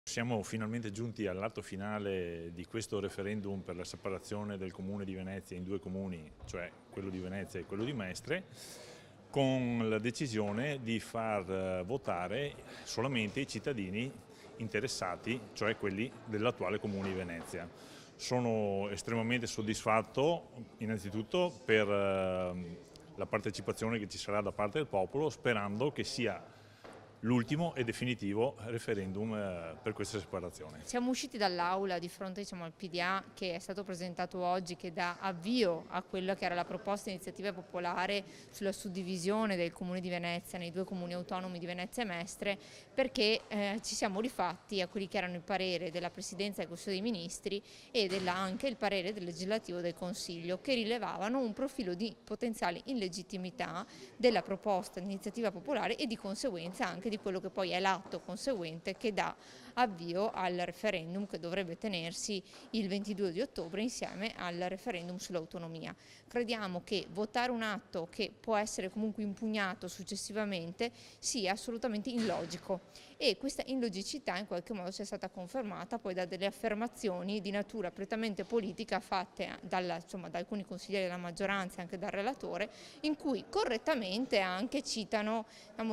Siamo finalmente giunti all'atto finale di questo referendum per la separazione del Comune di Venezia in due comuni, cioè quello di Venezia e quello di Mestre, con la decisione di far votare solamente i cittadini interessati, cioè quelli dell'attuale Comune di Venezia. Sono estremamente soddisfatto innanzitutto per la partecipazione che ci sarà da parte del popolo, sperando che sia l'ultimo e definitivo referendum per questa separazione. Siamo usciti dall'aula di fronte al PDA che è stato presentato oggi, che dà avvio a quella che era la proposta di iniziativa popolare sulla suddivisione del Comune di Venezia nei due comuni autonomi di Venezia e Mestre, perché ci siamo rifatti a quelli che erano il parere della Presidenza del Consiglio dei Ministri e anche il parere del Legislativo del Consiglio, che rilevavano un profilo di potenziale illegittimità della proposta di iniziativa popolare e di conseguenza anche di quello che poi è l'atto conseguente che dà avvio al referendum che dovrebbe tenersi il 22 di ottobre insieme al referendum sull'autonomia. Crediamo che votare un atto che può essere comunque impugnato successivamente sia assolutamente illogico, e questa illogicità in qualche modo sia stata confermata poi da delle affermazioni di natura prettamente politica fatte da alcuni consiglieri della maggioranza e anche dal relatore, in cui correttamente anche citano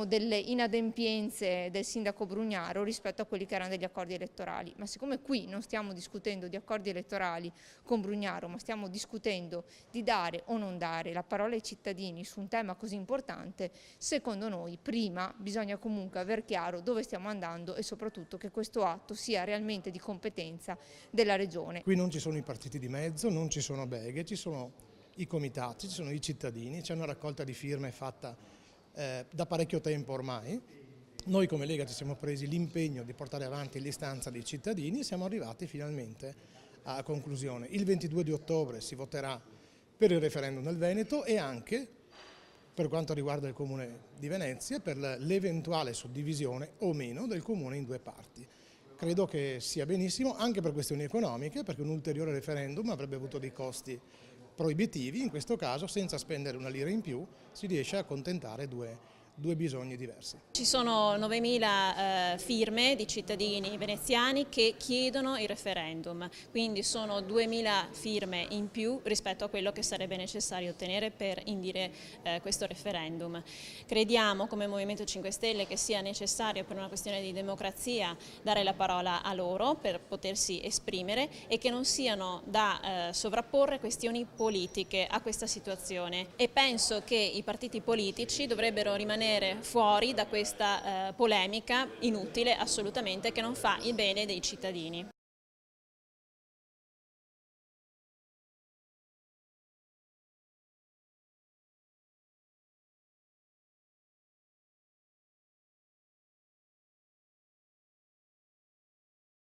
delle inadempienze del sindaco Brugnaro rispetto a quelli che erano degli accordi elettorali. Ma siccome qui non stiamo discutendo di accordi elettorali con Brugnaro, ma stiamo discutendo di dare o non dare la parola ai cittadini su un tema così importante, secondo noi prima bisogna comunque aver chiaro dove stiamo andando e soprattutto che questo atto sia realmente di competenza della Regione. Qui non ci sono i partiti di mezzo, non ci sono beghe, ci sono i comitati, ci sono i cittadini, c'è una raccolta di firme fatta da parecchio tempo ormai. Noi come Lega ci siamo presi l'impegno di portare avanti l'istanza dei cittadini e siamo arrivati finalmente a conclusione. Il 22 di ottobre si voterà per il referendum del Veneto e anche, per quanto riguarda il Comune di Venezia, per l'eventuale suddivisione o meno del Comune in due parti. Credo che sia benissimo anche per questioni economiche, perché un ulteriore referendum avrebbe avuto dei costi proibitivi. In questo caso, senza spendere una lira in più, si riesce a accontentare due bisogni diversi. Ci sono 9.000 firme di cittadini veneziani che chiedono il referendum, quindi sono 2.000 firme in più rispetto a quello che sarebbe necessario ottenere per indire questo referendum. Crediamo come Movimento 5 Stelle che sia necessario per una questione di democrazia dare la parola a loro per potersi esprimere e che non siano da sovrapporre questioni politiche a questa situazione, e penso che i partiti politici dovrebbero rimanere fuori da questa polemica inutile assolutamente, che non fa il bene dei cittadini.